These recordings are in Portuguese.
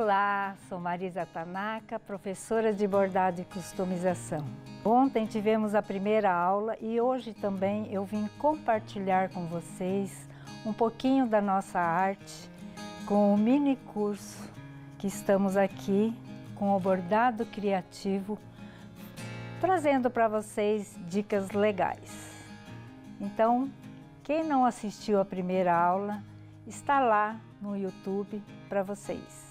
Olá, sou Marisa Tanaka, professora de bordado e customização. Ontem tivemos a primeira aula e hoje também eu vim compartilhar com vocês um pouquinho da nossa arte com o mini curso que estamos aqui com o bordado criativo, trazendo para vocês dicas legais. Então, quem não assistiu a primeira aula, está lá no YouTube para vocês.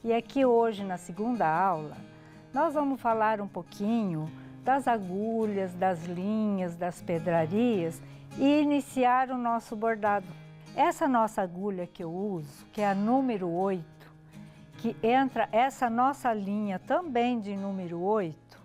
E aqui hoje, na segunda aula, nós vamos falar um pouquinho das agulhas, das linhas, das pedrarias e iniciar o nosso bordado. Essa nossa agulha que eu uso, que é a número 8, que entra essa nossa linha também de número 8,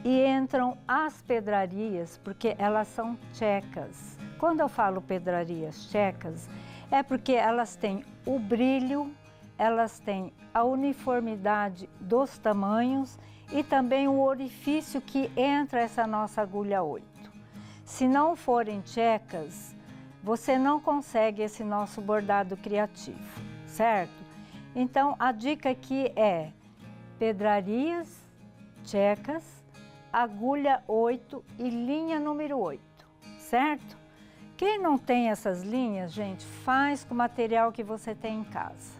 e entram as pedrarias, porque elas são tchecas. Quando eu falo pedrarias tchecas, é porque elas têm o brilho, elas têm a uniformidade dos tamanhos e também o orifício que entra essa nossa agulha 8. Se não forem tchecas, você não consegue esse nosso bordado criativo, certo? Então, a dica aqui é pedrarias tchecas, agulha 8 e linha número 8, certo? Quem não tem essas linhas, gente, faz com o material que você tem em casa,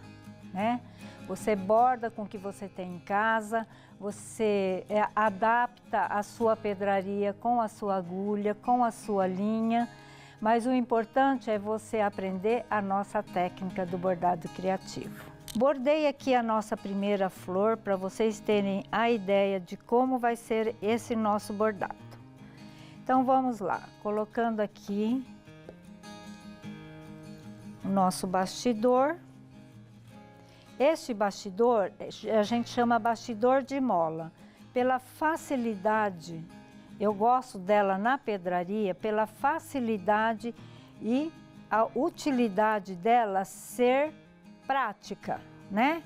né? Você borda com o que você tem em casa, você adapta a sua pedraria com a sua agulha, com a sua linha, mas o importante é você aprender a nossa técnica do bordado criativo. Bordei aqui a nossa primeira flor para vocês terem a ideia de como vai ser esse nosso bordado. Então vamos lá, colocando aqui o nosso bastidor. Este bastidor a gente chama bastidor de mola, pela facilidade, eu gosto dela na pedraria, pela facilidade e a utilidade dela ser prática, né?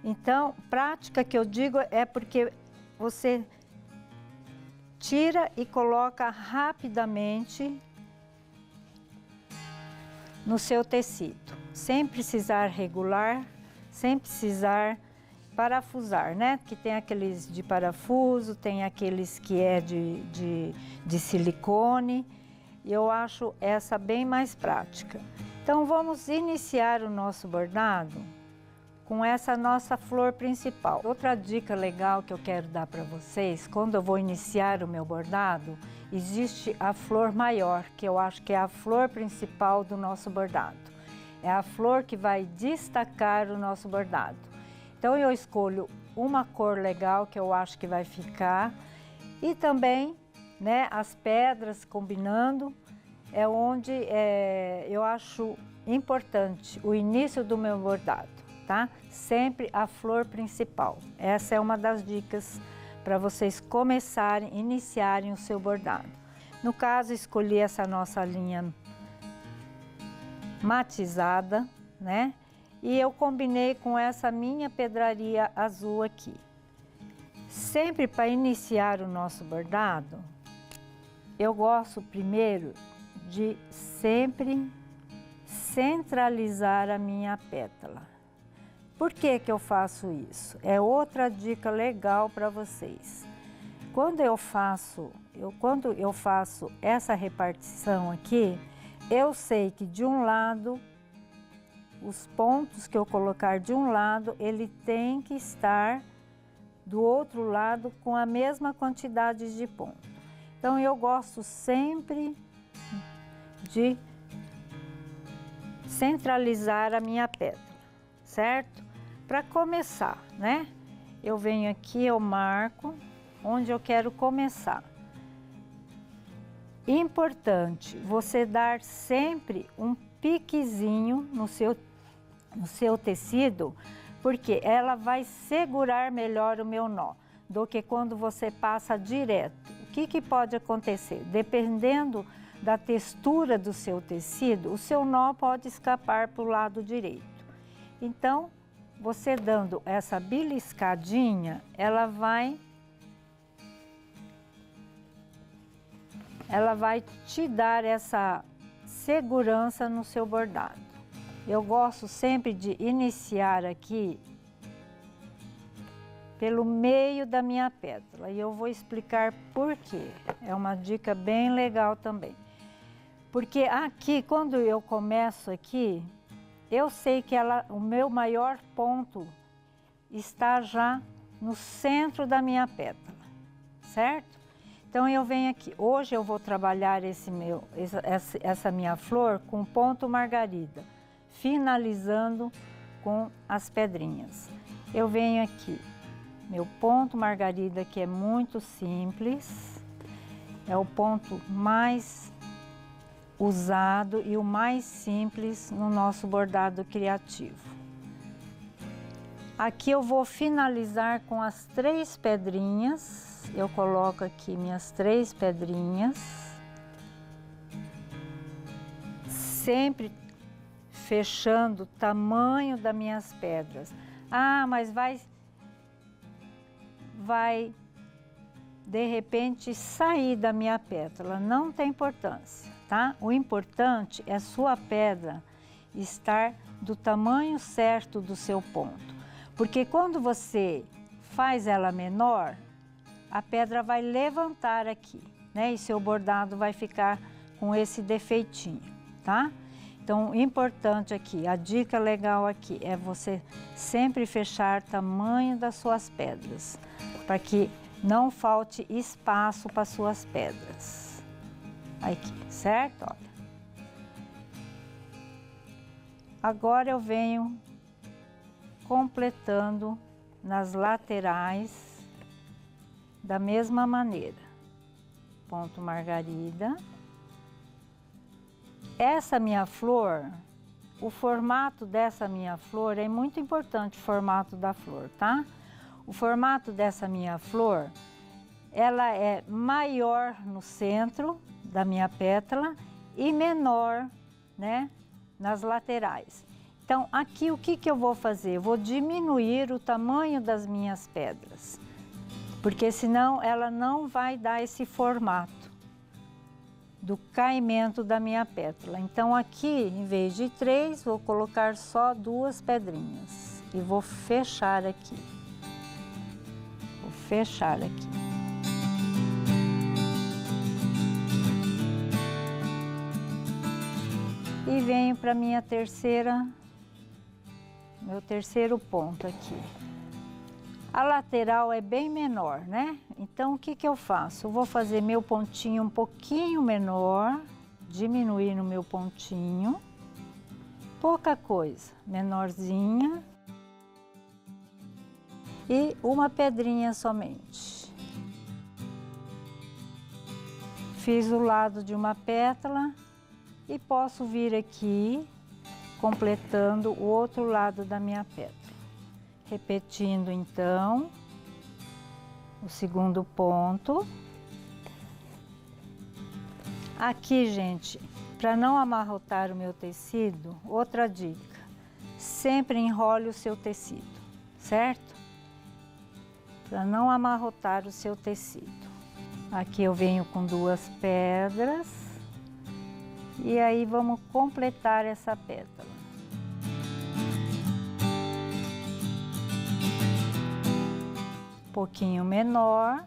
Então, prática que eu digo é porque você tira e coloca rapidamente no seu tecido, sem precisar regular, sem precisar parafusar, né? Que tem aqueles de parafuso, tem aqueles que é de silicone, e eu acho essa bem mais prática. Então vamos iniciar o nosso bordado com essa nossa flor principal. Outra dica legal que eu quero dar para vocês, quando eu vou iniciar o meu bordado, existe a flor maior, que eu acho que é a flor principal do nosso bordado. É a flor que vai destacar o nosso bordado. Então eu escolho uma cor legal que eu acho que vai ficar e também, né, as pedras combinando é onde eu acho importante o início do meu bordado, tá? Sempre a flor principal. Essa é uma das dicas para vocês começarem, iniciarem o seu bordado. No caso, escolhi essa nossa linha matizada, né? E eu combinei com essa minha pedraria azul aqui. Sempre para iniciar o nosso bordado, eu gosto primeiro de sempre centralizar a minha pétala. Por que que eu faço isso? É outra dica legal para vocês. Quando eu faço essa repartição aqui, eu sei que de um lado, os pontos que eu colocar de um lado, ele tem que estar do outro lado com a mesma quantidade de ponto. Então eu gosto sempre de centralizar a minha pétala, certo? Para começar, né? Eu venho aqui, eu marco onde eu quero começar. Importante você dar sempre um piquezinho no seu tecido, porque ela vai segurar melhor o meu nó do que quando você passa direto. O que pode acontecer? Dependendo da textura do seu tecido, o seu nó pode escapar para o lado direito. Então, você dando essa beliscadinha, ela vai te dar essa segurança no seu bordado. eu gosto sempre de iniciar aqui pelo meio da minha pétala e eu vou explicar por quê. É uma dica bem legal também. Porque aqui, quando eu começo aqui, eu sei que o meu maior ponto está já no centro da minha pétala, certo? Então eu venho aqui, hoje eu vou trabalhar essa minha flor com ponto margarida, finalizando com as pedrinhas. Eu venho aqui, meu ponto margarida, que é muito simples, é o ponto mais usado e o mais simples no nosso bordado criativo. Aqui eu vou finalizar com as 3 pedrinhas, eu coloco aqui minhas 3 pedrinhas, sempre fechando o tamanho das minhas pedras. Ah, mas vai de repente sair da minha pétala, não tem importância, tá? O importante é sua pedra estar do tamanho certo do seu ponto. Porque quando você faz ela menor, a pedra vai levantar aqui, né? E seu bordado vai ficar com esse defeitinho, tá? Então, o importante aqui, a dica legal aqui é você sempre fechar o tamanho das suas pedras, para que não falte espaço para suas pedras. Aqui, certo? Olha. Agora eu venho completando nas laterais da mesma maneira. Ponto margarida. Essa minha flor, o formato dessa minha flor é muito importante, o formato da flor, tá? O formato dessa minha flor, ela é maior no centro da minha pétala e menor, né, nas laterais. Então, aqui o que eu vou fazer? Eu vou diminuir o tamanho das minhas pedras, porque senão ela não vai dar esse formato do caimento da minha pétala. Então, aqui, em vez de 3, vou colocar só 2 pedrinhas e vou fechar aqui. Vou fechar aqui. E venho para minha meu terceiro ponto aqui. A lateral é bem menor, né? Então, o que eu faço? Eu vou fazer meu pontinho um pouquinho menor, diminuir no meu pontinho, pouca coisa, menorzinha, e uma pedrinha somente. Fiz o lado de uma pétala e posso vir aqui completando o outro lado da minha pétala. Repetindo então o segundo ponto. Aqui, gente, para não amarrotar o meu tecido, outra dica: sempre enrole o seu tecido, certo? Para não amarrotar o seu tecido. Aqui eu venho com 2 pedras e aí vamos completar essa pétala. Um pouquinho menor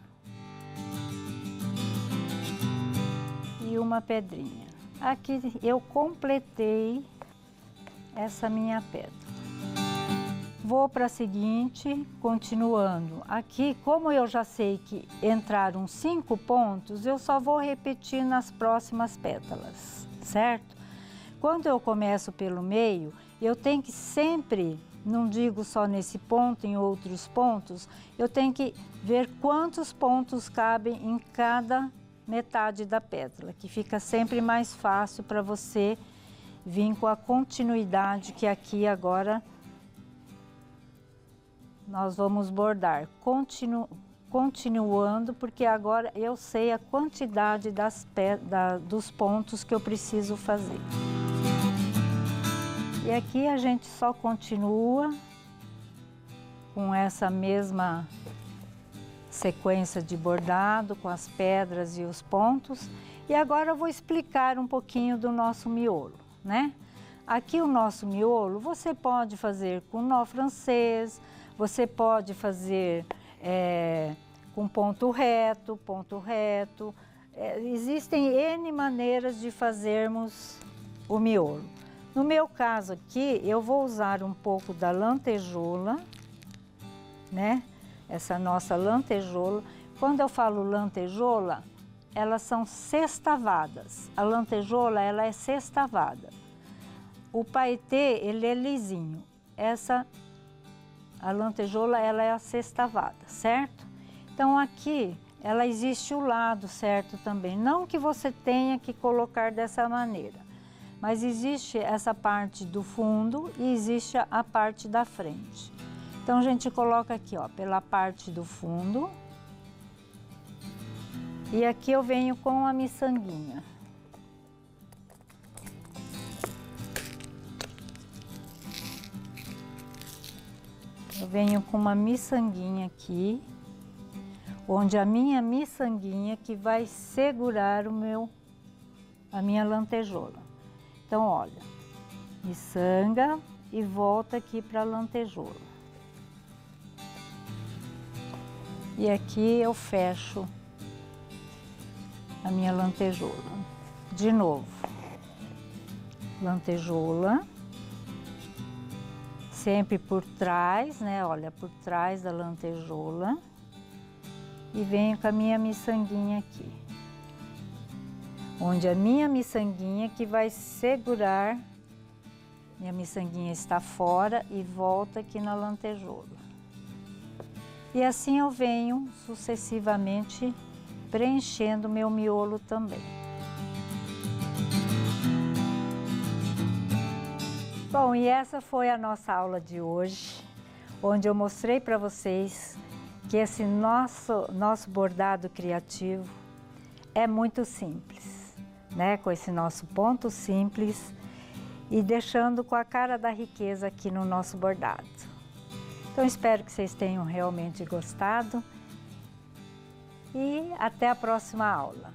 e uma pedrinha. Aqui eu completei essa minha pétala. Vou para a seguinte, continuando. Aqui, como eu já sei que entraram 5 pontos, eu só vou repetir nas próximas pétalas, certo? Quando eu começo pelo meio, eu tenho que sempre, não digo só nesse ponto, em outros pontos, eu tenho que ver quantos pontos cabem em cada metade da pétala, que fica sempre mais fácil para você vir com a continuidade que aqui agora nós vamos bordar. Continuando, porque agora eu sei a quantidade dos pontos que eu preciso fazer. E aqui a gente só continua com essa mesma sequência de bordado, com as pedras e os pontos. E agora eu vou explicar um pouquinho do nosso miolo, né? Aqui o nosso miolo, você pode fazer com nó francês, você pode fazer com ponto reto, existem N maneiras de fazermos o miolo. No meu caso aqui, eu vou usar um pouco da lantejoula, né? Essa nossa lantejoula. Quando eu falo lantejoula, elas são sextavadas. A lantejoula, ela é sextavada. O paetê, ele é lisinho. A lantejoula, ela é a sextavada, certo? Então aqui, ela existe o lado certo também. Não que você tenha que colocar dessa maneira, mas existe essa parte do fundo e existe a parte da frente. Então a gente coloca aqui, ó, pela parte do fundo. E aqui eu venho com a miçanguinha. Eu venho com uma miçanguinha aqui, onde a minha miçanguinha que vai segurar a minha lantejoula. Então, olha, miçanga e volta aqui para a lantejoula. E aqui eu fecho a minha lantejoula. De novo, lantejoula. Sempre por trás, né? Olha, por trás da lantejoula. E venho com a minha miçanguinha aqui. Onde a minha miçanguinha que vai segurar, minha miçanguinha está fora e volta aqui na lantejoula. E assim eu venho sucessivamente preenchendo meu miolo também. Bom, e essa foi a nossa aula de hoje, onde eu mostrei para vocês que esse nosso bordado criativo é muito simples, né? Com esse nosso ponto simples e deixando com a cara da riqueza aqui no nosso bordado. Então, espero que vocês tenham realmente gostado e até a próxima aula.